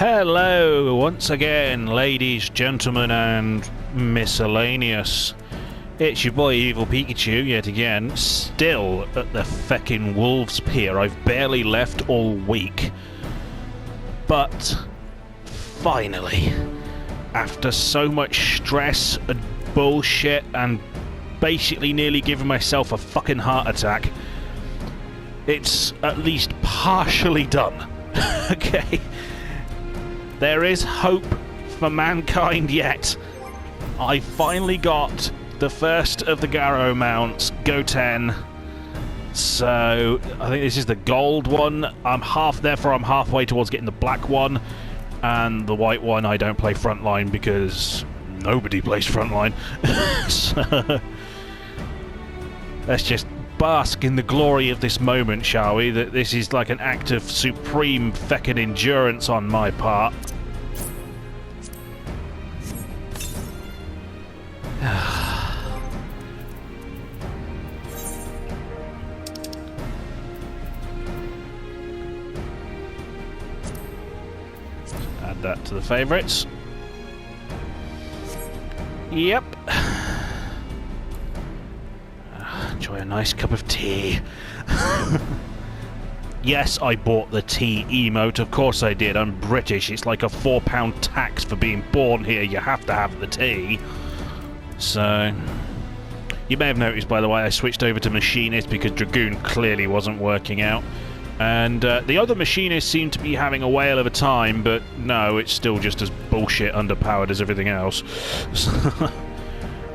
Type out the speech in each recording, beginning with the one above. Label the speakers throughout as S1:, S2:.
S1: Hello once again, ladies, gentlemen, and miscellaneous. It's your boy Evil Pikachu yet again, still at the feckin' Wolves Pier. I've barely left all week. But finally, after so much stress and bullshit and basically nearly giving myself a fucking heart attack, it's at least partially done. Okay? There is hope for mankind yet. I finally got the first of the Garo mounts, Go 10. So, I think this is the gold one. I'm halfway towards getting the black one. And the white one, I don't play frontline because nobody plays frontline. So, let's just bask in the glory of this moment, shall we? That this is like an act of supreme feckin' endurance on my part. Add that to the favourites. Yep. Enjoy a nice cup of tea. Yes, I bought the tea emote. Of course I did. I'm British. It's like a £4 tax for being born here. You have to have the tea. So, you may have noticed, by the way, I switched over to Machinist because Dragoon clearly wasn't working out. And the other Machinists seem to be having a whale of a time, but no, it's still just as bullshit underpowered as everything else.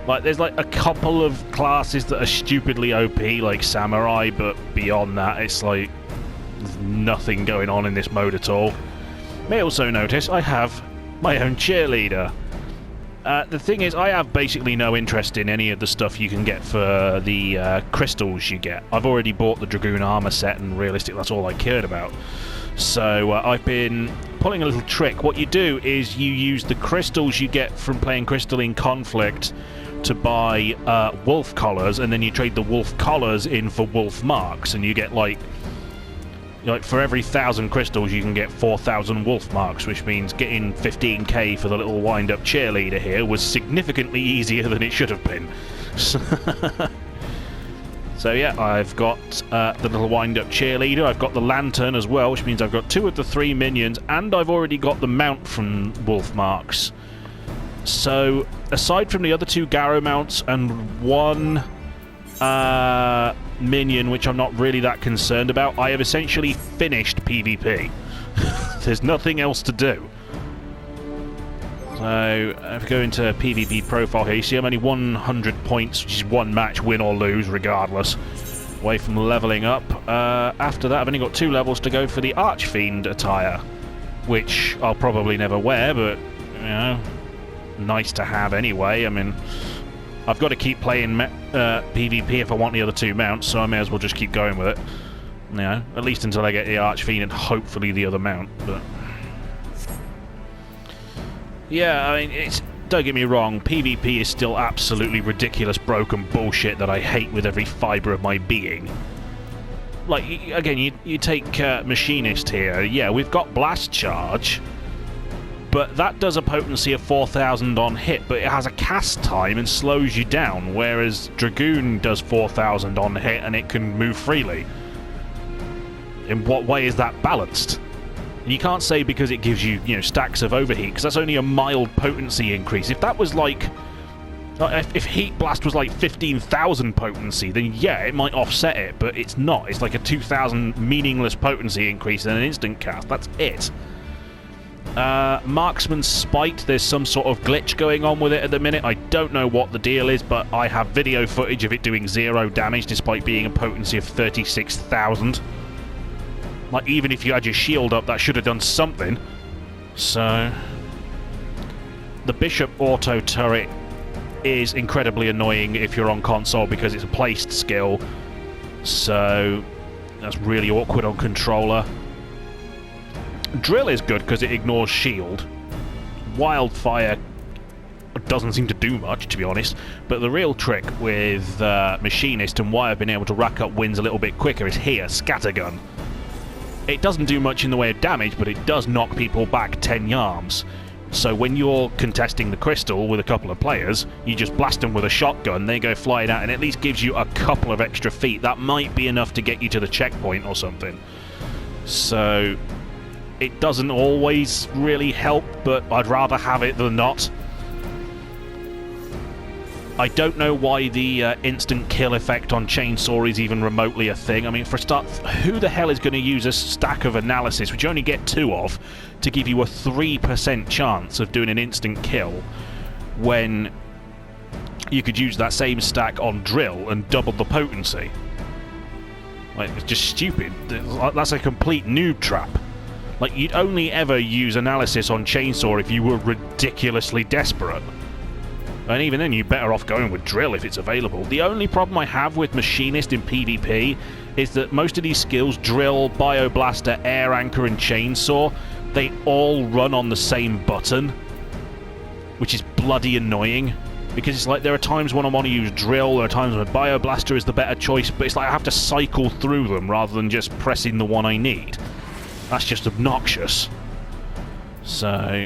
S1: Like, there's like a couple of classes that are stupidly OP, like Samurai, but beyond that, it's like there's nothing going on in this mode at all. May also notice I have my own cheerleader. The thing is, I have basically no interest in any of the stuff you can get for the crystals you get. I've already bought the Dragoon armor set, and realistically, that's all I cared about. So I've been pulling a little trick. What you do is you use the crystals you get from playing Crystalline Conflict to buy wolf collars, and then you trade the wolf collars in for wolf marks, and you get like for every 1,000 crystals you can get 4,000 wolf marks, which means getting 15k for the little wind-up cheerleader here was significantly easier than it should have been. So yeah, I've got the little wind-up cheerleader, I've got the lantern as well, which means I've got 2 of the 3 minions, and I've already got the mount from wolf marks. So, aside from the other 2 Garo mounts and 1 minion, which I'm not really that concerned about, I have essentially finished PvP. There's nothing else to do. So, if I go into PvP profile here, you see I'm only 100 points, which is 1 match, win or lose, regardless. Away from leveling up. After that, I've only got 2 levels to go for the Archfiend attire, which I'll probably never wear, but, you know, nice to have anyway. I mean, I've got to keep playing PvP if I want the other 2 mounts, so I may as well just keep going with it. You know, at least until I get the Archfiend and hopefully the other mount. But yeah, I mean, don't get me wrong, PvP is still absolutely ridiculous, broken bullshit that I hate with every fibre of my being. Like, again, you take Machinist here. Yeah, we've got Blast Charge, but that does a potency of 4,000 on hit, but it has a cast time and slows you down, whereas Dragoon does 4,000 on hit and it can move freely. In what way is that balanced? And you can't say because it gives you, stacks of overheat, because that's only a mild potency increase. If that was like... if Heat Blast was like 15,000 potency, then yeah, it might offset it, but it's not. It's like a 2,000 meaningless potency increase and an instant cast. That's it. Marksman's Spite, there's some sort of glitch going on with it at the minute. I don't know what the deal is, but I have video footage of it doing 0 damage despite being a potency of 36,000. Like, even if you had your shield up, that should have done something. So, the Bishop auto turret is incredibly annoying if you're on console because it's a placed skill. So, that's really awkward on controller. Drill is good because it ignores shield. Wildfire doesn't seem to do much, to be honest, but the real trick with Machinist and why I've been able to rack up wins a little bit quicker is here, Scattergun. it doesn't do much in the way of damage, but it does knock people back 10 yards. So when you're contesting the crystal with a couple of players, you just blast them with a shotgun, they go flying out, and it at least gives you a couple of extra feet. That might be enough to get you to the checkpoint or something. So it doesn't always really help, but I'd rather have it than not. I don't know why the instant kill effect on Chainsaw is even remotely a thing. I mean, for a start, who the hell is going to use a stack of analysis, which you only get 2 of, to give you a 3% chance of doing an instant kill, when you could use that same stack on drill and double the potency? Like, it's just stupid. That's a complete noob trap. Like, you'd only ever use analysis on Chainsaw if you were ridiculously desperate. And even then, you're better off going with drill if it's available. The only problem I have with Machinist in PvP is that most of these skills, drill, bioblaster, air anchor, and chainsaw, they all run on the same button, which is bloody annoying. Because it's like, there are times when I want to use drill, there are times when bioblaster is the better choice, but it's like I have to cycle through them rather than just pressing the one I need. That's just obnoxious. So...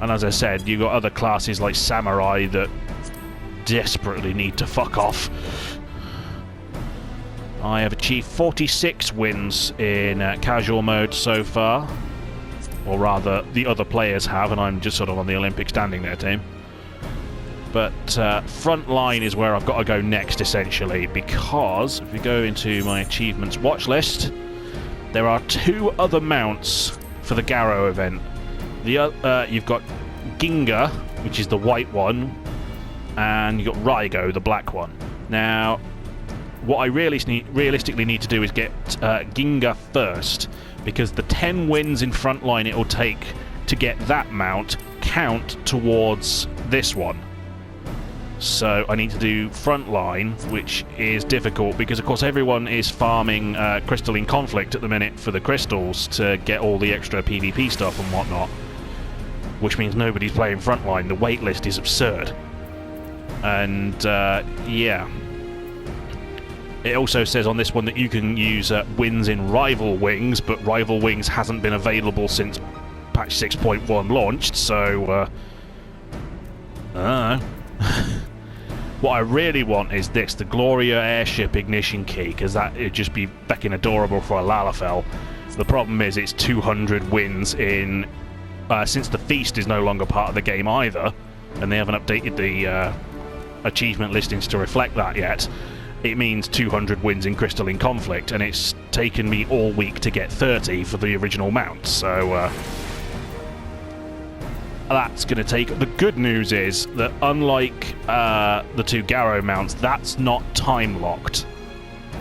S1: And as I said, you've got other classes like Samurai that desperately need to fuck off. I have achieved 46 wins in casual mode so far. Or rather, the other players have, and I'm just sort of on the Olympic standing there, team. But front line is where I've got to go next, essentially, because if we go into my achievements watch list, there are 2 other mounts for the Garo event. You've got Ginga, which is the white one, and you've got Raigo, the black one. Now, what I realistically need to do is get Ginga first, because the 10 wins in frontline it'll take to get that mount count towards this one. So I need to do frontline, which is difficult because, of course, everyone is farming Crystalline Conflict at the minute for the crystals to get all the extra PvP stuff and whatnot. Which means nobody's playing frontline. The waitlist is absurd. And, yeah. It also says on this one that you can use wins in Rival Wings, but Rival Wings hasn't been available since patch 6.1 launched, so, I don't know. What I really want is this, the Gloria Airship Ignition Key, because that would just be fucking adorable for a Lalafell. The problem is it's 200 wins in... since the Feast is no longer part of the game either, and they haven't updated the achievement listings to reflect that yet, it means 200 wins in Crystalline Conflict, and it's taken me all week to get 30 for the original mount, so that's going to take... The good news is that unlike the 2 Garo mounts, that's not time-locked.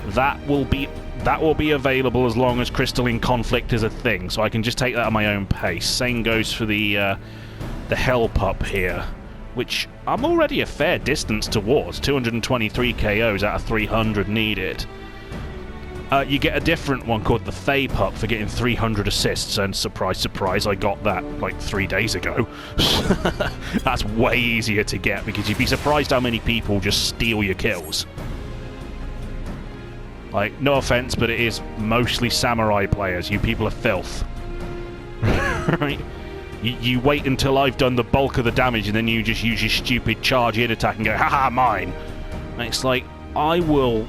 S1: That will be available as long as Crystalline Conflict is a thing, so I can just take that at my own pace. Same goes for the Hell Pup here, which I'm already a fair distance towards. 223 KOs out of 300 needed. You get a different one called the Fey Pup for getting 300 assists, and surprise, surprise, I got that like 3 days ago. That's way easier to get, because you'd be surprised how many people just steal your kills. Like, no offense, but it is mostly Samurai players. You people are filth. Right? You wait until I've done the bulk of the damage, and then you just use your stupid charge in attack and go, haha, mine! And it's like, I will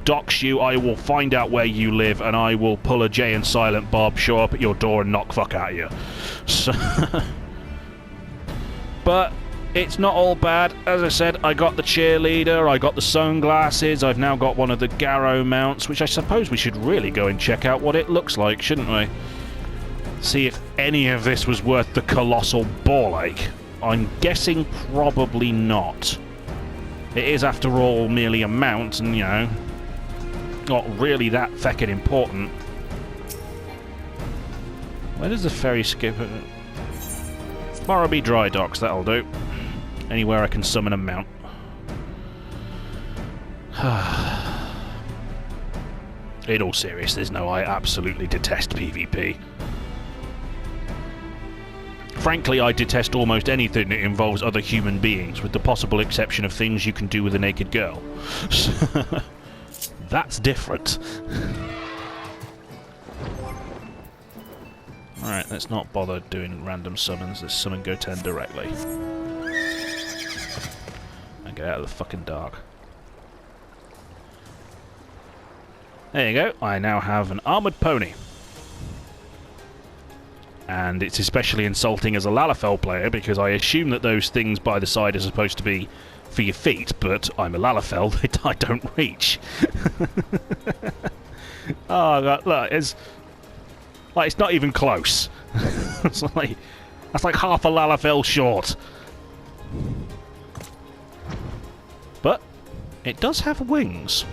S1: dox you, I will find out where you live, and I will pull a Jay and Silent Bob, show up at your door and knock fuck out of you. So but... it's not all bad. As I said, I got the cheerleader, I got the sunglasses, I've now got one of the Garo mounts, which I suppose we should really go and check out what it looks like, shouldn't we? See if any of this was worth the colossal ball ache. I'm guessing probably not. It is, after all, merely a mount, and, you know, not really that feckin' important. Where does the ferry skip? Morrowby Dry Docks, that'll do. Anywhere I can summon a mount. In all seriousness, no, I absolutely detest PvP. Frankly, I detest almost anything that involves other human beings, with the possible exception of things you can do with a naked girl. That's different. Alright, let's not bother doing random summons. Let's summon Goten directly. And get out of the fucking dark. There you go. I now have an armoured pony. And it's especially insulting as a Lalafell player because I assume that those things by the side are supposed to be for your feet, but I'm a Lalafell, I don't reach. Oh, God, look, it's not even close. That's like half a Lalafell short. But it does have wings.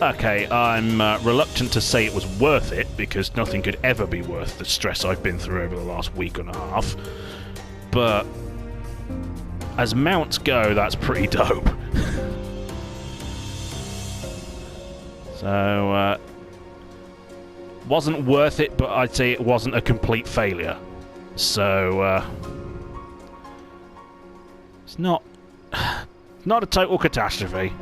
S1: Okay, I'm reluctant to say it was worth it, because nothing could ever be worth the stress I've been through over the last week and a half. But as mounts go, that's pretty dope. So, wasn't worth it, but I'd say it wasn't a complete failure. So, it's not a total catastrophe.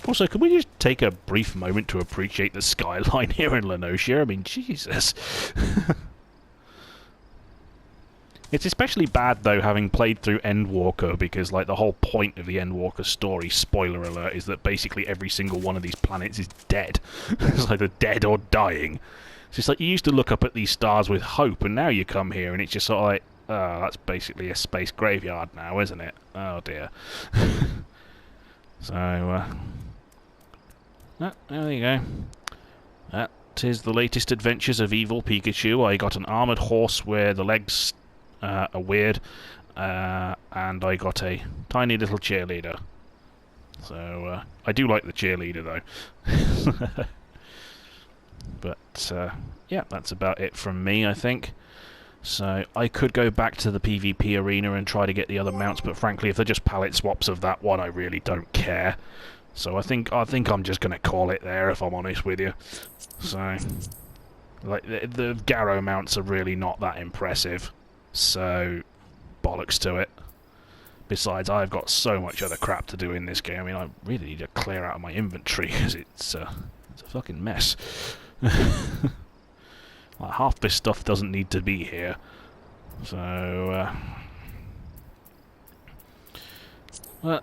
S1: Also, can we just take a brief moment to appreciate the skyline here in Lenosia? I mean, Jesus. It's especially bad, though, having played through Endwalker, because, like, the whole point of the Endwalker story, spoiler alert, is that basically every single one of these planets is dead. It's either dead or dying. It's just like, you used to look up at these stars with hope, and now you come here, and it's just sort of like, oh, that's basically a space graveyard now, isn't it? Oh, dear. So, there you go. That is the latest adventures of Evil Pikachu. I got an armoured horse where the legs are weird, and I got a tiny little cheerleader. So, I do like the cheerleader, though. But, yeah, that's about it from me, I think. So, I could go back to the PvP arena and try to get the other mounts, but frankly, if they're just palette swaps of that one, I really don't care. So I think I'm just going to call it there, if I'm honest with you. So, like, the Garo mounts are really not that impressive. So, bollocks to it. Besides, I've got so much other crap to do in this game. I mean, I really need to clear out of my inventory, because it's a fucking mess. Like, half this stuff doesn't need to be here. So, well,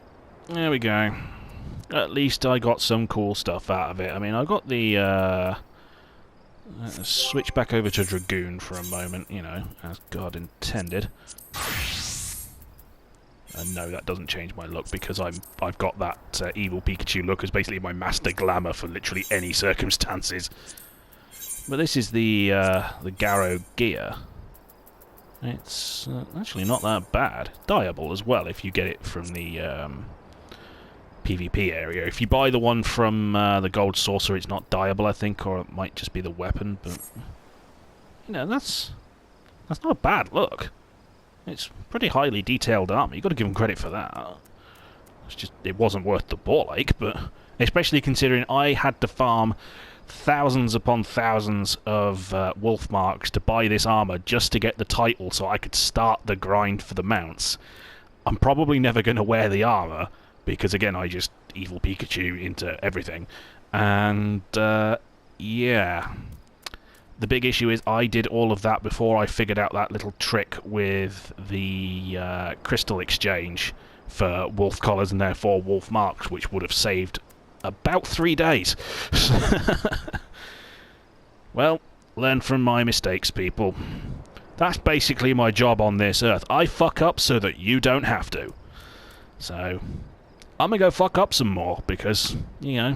S1: there we go. At least I got some cool stuff out of it. I mean, I got the, let's switch back over to Dragoon for a moment, you know, as God intended. And no, that doesn't change my look, because I've got that Evil Pikachu look as basically my master glamour for literally any circumstances. But this is the Garo gear. It's actually not that bad. Dyeable as well if you get it from the PvP area. If you buy the one from the Gold Saucer, it's not dyeable, I think, or it might just be the weapon. But you know, that's not a bad look. It's pretty highly detailed armor. You've got to give them credit for that. It's just, it wasn't worth the ball ache, but especially considering I had to farm thousands upon thousands of wolf marks to buy this armor just to get the title so I could start the grind for the mounts. I'm probably never going to wear the armor because, again, I just Evil Pikachu into everything. And, yeah. The big issue is I did all of that before I figured out that little trick with the crystal exchange for wolf collars and therefore wolf marks, which would have saved about 3 days. Well, learn from my mistakes, people. That's basically my job on this earth. I fuck up so that you don't have to. So, I'm gonna go fuck up some more, because, you know,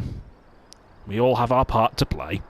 S1: we all have our part to play.